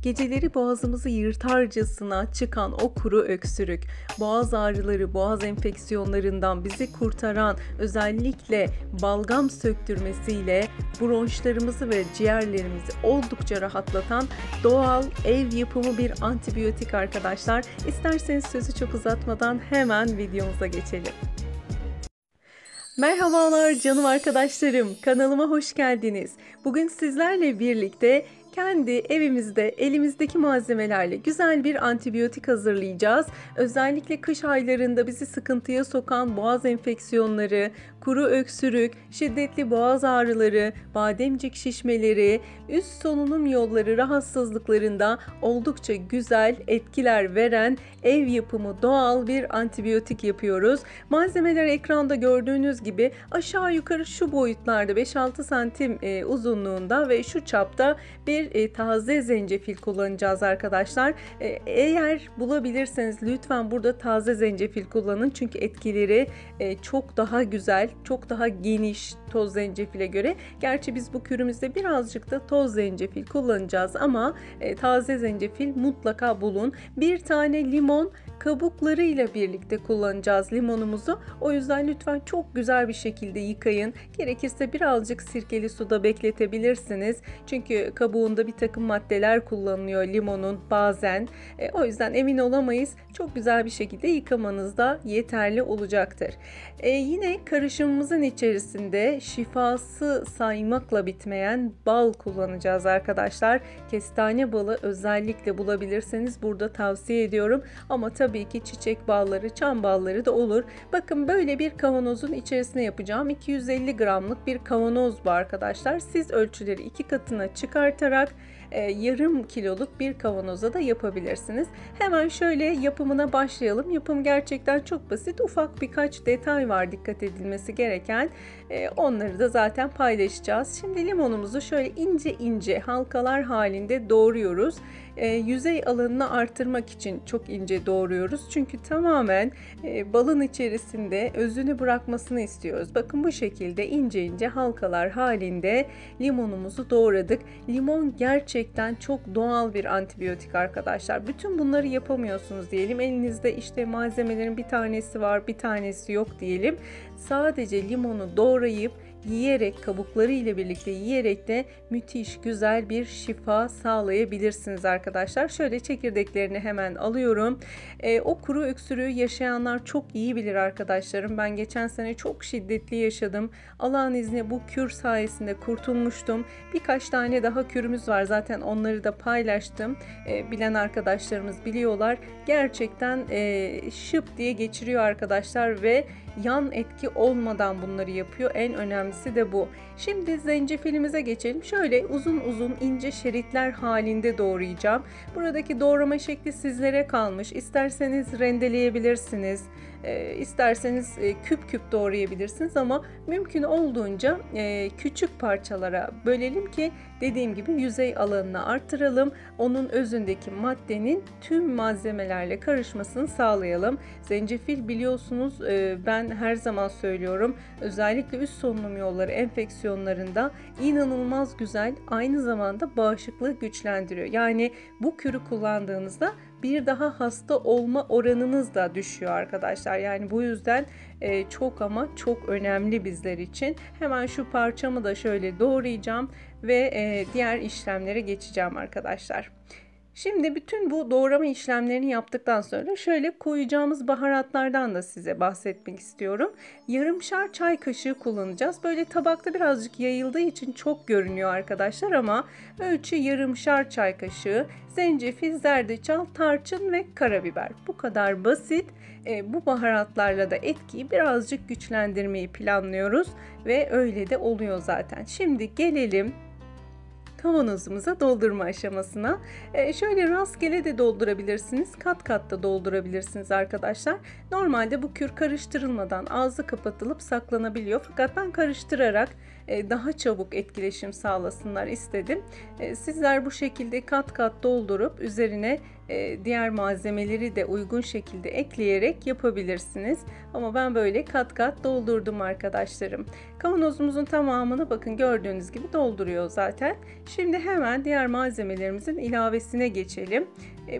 Geceleri boğazımızı yırtarcasına çıkan o kuru öksürük, boğaz ağrıları, boğaz enfeksiyonlarından bizi kurtaran özellikle balgam söktürmesiyle bronşlarımızı ve ciğerlerimizi oldukça rahatlatan doğal ev yapımı bir antibiyotik arkadaşlar. İsterseniz sözü çok uzatmadan hemen videomuza geçelim. Merhabalar canım arkadaşlarım, kanalıma hoş geldiniz. Bugün sizlerle birlikte kendi evimizde elimizdeki malzemelerle güzel bir antibiyotik hazırlayacağız. Özellikle kış aylarında bizi sıkıntıya sokan boğaz enfeksiyonları, kuru öksürük, şiddetli boğaz ağrıları, bademcik şişmeleri, üst solunum yolları rahatsızlıklarında oldukça güzel etkiler veren ev yapımı doğal bir antibiyotik yapıyoruz. Malzemeler ekranda gördüğünüz gibi aşağı yukarı şu boyutlarda 5-6 santim uzunluğunda ve şu çapta bir taze zencefil kullanacağız arkadaşlar. Eğer bulabilirseniz lütfen burada taze zencefil kullanın. Çünkü etkileri çok daha güzel, çok daha geniş toz zencefile göre. Gerçi biz bu kürümüzde birazcık da toz zencefil kullanacağız ama taze zencefil mutlaka bulun. Bir tane limon kabuklarıyla birlikte kullanacağız limonumuzu. O yüzden lütfen çok güzel bir şekilde yıkayın. Gerekirse birazcık sirkeli suda bekletebilirsiniz. Çünkü kabuğunda bir takım maddeler kullanılıyor limonun bazen. O yüzden emin olamayız. Çok güzel bir şekilde yıkamanız da yeterli olacaktır. Yine karışımımızın içerisinde şifası saymakla bitmeyen bal kullanacağız arkadaşlar. Kestane balı özellikle bulabilirseniz burada tavsiye ediyorum. Ama tabii ki çiçek balları, çam balları da olur. Bakın böyle bir kavanozun içerisine yapacağım. 250 gramlık bir kavanoz bu arkadaşlar. Siz ölçüleri 2 katına çıkartarak yarım kiloluk bir kavanoza da yapabilirsiniz. Hemen şöyle yapımına başlayalım. Yapım gerçekten çok basit. Ufak birkaç detay var dikkat edilmesi gereken. Onları da zaten paylaşacağız. Şimdi limonumuzu şöyle ince ince halkalar halinde doğruyoruz. Yüzey alanını artırmak için çok ince doğruyoruz. Çünkü tamamen balın içerisinde özünü bırakmasını istiyoruz. Bakın bu şekilde ince ince halkalar halinde limonumuzu doğradık. Limon gerçekten çok doğal bir antibiyotik arkadaşlar. Bütün bunları yapamıyorsunuz diyelim. Elinizde işte malzemelerin bir tanesi var, bir tanesi yok diyelim. Sadece limonu doğrayıp yiyerek, kabukları ile birlikte yiyerek de müthiş güzel bir şifa sağlayabilirsiniz arkadaşlar. Şöyle çekirdeklerini hemen alıyorum. O kuru öksürüğü yaşayanlar çok iyi bilir arkadaşlarım. Ben geçen sene çok şiddetli yaşadım. Allah'ın izniyle bu kür sayesinde kurtulmuştum. Birkaç tane daha kürümüz var. Zaten onları da paylaştım. Bilen arkadaşlarımız biliyorlar. Gerçekten şıp diye geçiriyor arkadaşlar ve yan etki olmadan bunları yapıyor. En önemlisi de bu. Şimdi zencefilimize geçelim. Şöyle uzun uzun ince şeritler halinde doğrayacağım. Buradaki doğrama şekli sizlere kalmış. İsterseniz rendeleyebilirsiniz. İsterseniz küp küp doğrayabilirsiniz ama mümkün olduğunca küçük parçalara bölelim ki dediğim gibi yüzey alanını artıralım. Onun özündeki maddenin tüm malzemelerle karışmasını sağlayalım. Zencefil biliyorsunuz ben her zaman söylüyorum. Özellikle üst solunum yolları enfeksiyonlarında inanılmaz güzel, aynı zamanda bağışıklığı güçlendiriyor. Yani bu kürü kullandığınızda bir daha hasta olma oranınız da düşüyor arkadaşlar. Yani bu yüzden çok ama çok önemli bizler için. Hemen şu parçamı da şöyle doğrayacağım ve diğer işlemlere geçeceğim arkadaşlar. Şimdi bütün bu doğrama işlemlerini yaptıktan sonra şöyle koyacağımız baharatlardan da size bahsetmek istiyorum. Yarımşar çay kaşığı kullanacağız. Böyle tabakta birazcık yayıldığı için çok görünüyor arkadaşlar ama ölçü yarımşar çay kaşığı. Zencefil, zerdeçal, tarçın ve karabiber. Bu kadar basit. Bu baharatlarla da etkiyi birazcık güçlendirmeyi planlıyoruz ve öyle de oluyor zaten. Şimdi gelelim kavanozumuza doldurma aşamasına. Şöyle rastgele de doldurabilirsiniz. Kat kat da doldurabilirsiniz arkadaşlar. Normalde bu kür karıştırılmadan ağzı kapatılıp saklanabiliyor. Fakat ben karıştırarak daha çabuk etkileşim sağlasınlar istedim. Sizler bu şekilde kat kat doldurup üzerine diğer malzemeleri de uygun şekilde ekleyerek yapabilirsiniz. Ama ben böyle kat kat doldurdum arkadaşlarım. Kavanozumuzun tamamını bakın gördüğünüz gibi dolduruyor zaten. Şimdi hemen diğer malzemelerimizin ilavesine geçelim.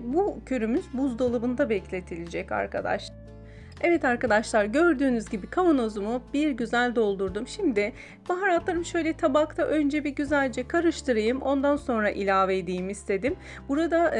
Bu kürümüz buzdolabında bekletilecek arkadaşlar. Evet arkadaşlar, gördüğünüz gibi kavanozumu bir güzel doldurdum. Şimdi baharatlarımı şöyle tabakta önce bir güzelce karıştırayım. Ondan sonra ilave edeyim istedim. Burada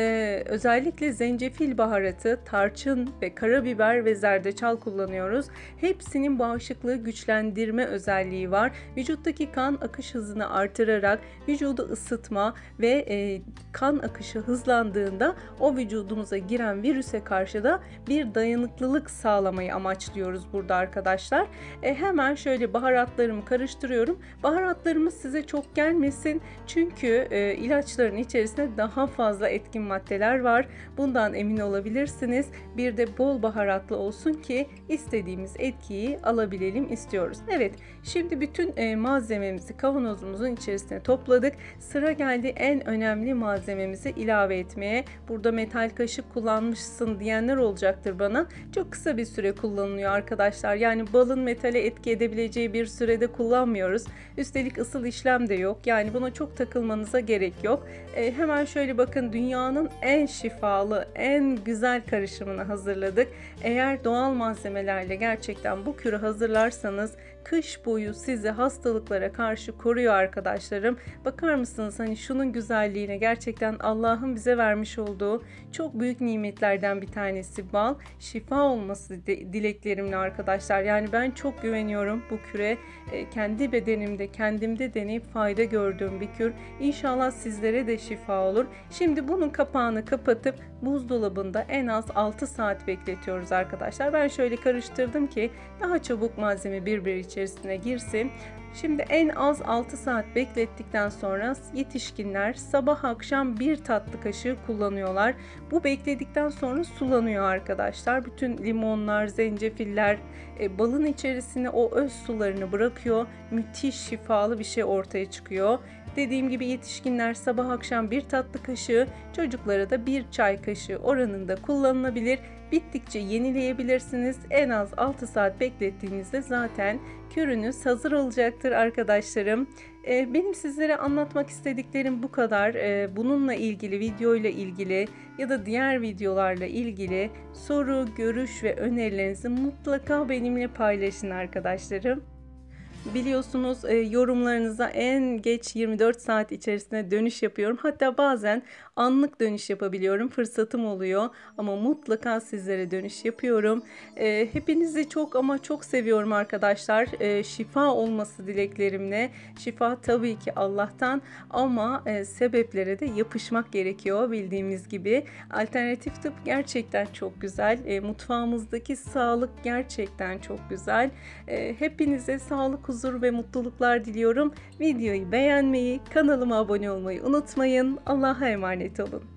özellikle zencefil baharatı, tarçın ve karabiber ve zerdeçal kullanıyoruz. Hepsinin bağışıklığı güçlendirme özelliği var. Vücuttaki kan akış hızını artırarak vücudu ısıtma ve kan akışı hızlandığında o vücudumuza giren virüse karşı da bir dayanıklılık sağlamayı amaçlıyoruz burada arkadaşlar. Hemen şöyle baharatlarımı karıştırıyorum. Baharatlarımız size çok gelmesin çünkü ilaçların içerisinde daha fazla etkin maddeler var. Bundan emin olabilirsiniz. Bir de bol baharatlı olsun ki istediğimiz etkiyi alabilelim istiyoruz. Evet, şimdi bütün malzememizi kavanozumuzun içerisine topladık. Sıra geldi en önemli malzememizi ilave etmeye. Burada metal kaşık kullanmışsın diyenler olacaktır bana. Çok kısa bir süre kullanılıyor arkadaşlar. Yani balın metale etki edebileceği bir sürede kullanmıyoruz. Üstelik ısıl işlem de yok. Yani buna çok takılmanıza gerek yok. Hemen şöyle bakın, dünyanın en şifalı, en güzel karışımını hazırladık. Eğer doğal malzemelerle gerçekten bu kürü hazırlarsanız kış boyu sizi hastalıklara karşı koruyor arkadaşlarım. Bakar mısınız hani şunun güzelliğine, gerçekten Allah'ın bize vermiş olduğu çok büyük nimetlerden bir tanesi bal. Şifa olması dileklerimle arkadaşlar. Yani ben çok güveniyorum bu küre. Kendi bedenimde, kendimde deneyip fayda gördüğüm bir kür. İnşallah sizlere de şifa olur. Şimdi bunun kapağını kapatıp buzdolabında en az 6 saat bekletiyoruz arkadaşlar. Ben şöyle karıştırdım ki daha çabuk malzeme birbiri içerisine girsin. Şimdi en az 6 saat beklettikten sonra yetişkinler sabah akşam bir tatlı kaşığı kullanıyorlar. Bu bekledikten sonra sulanıyor arkadaşlar. Bütün limonlar, zencefiller balın içerisine o öz sularını bırakıyor. Müthiş şifalı bir şey ortaya çıkıyor. Dediğim gibi yetişkinler sabah akşam bir tatlı kaşığı, çocuklara da bir çay kaşığı oranında kullanılabilir. Bittikçe yenileyebilirsiniz. En az 6 saat beklettiğinizde zaten kürünüz hazır olacaktır arkadaşlarım. Benim sizlere anlatmak istediklerim bu kadar. Bununla ilgili, videoyla ilgili ya da diğer videolarla ilgili soru, görüş ve önerilerinizi mutlaka benimle paylaşın arkadaşlarım. Biliyorsunuz yorumlarınıza en geç 24 saat içerisinde dönüş yapıyorum. Hatta bazen anlık dönüş yapabiliyorum. Fırsatım oluyor ama mutlaka sizlere dönüş yapıyorum. Hepinizi çok ama çok seviyorum arkadaşlar. Şifa olması dileklerimle. Şifa tabii ki Allah'tan ama sebeplere de yapışmak gerekiyor bildiğimiz gibi. Alternatif tıp gerçekten çok güzel. Mutfağımızdaki sağlık gerçekten çok güzel. Hepinize sağlık, huzur ve mutluluklar diliyorum. Videoyu beğenmeyi, kanalıma abone olmayı unutmayın. Allah'a emanet olun.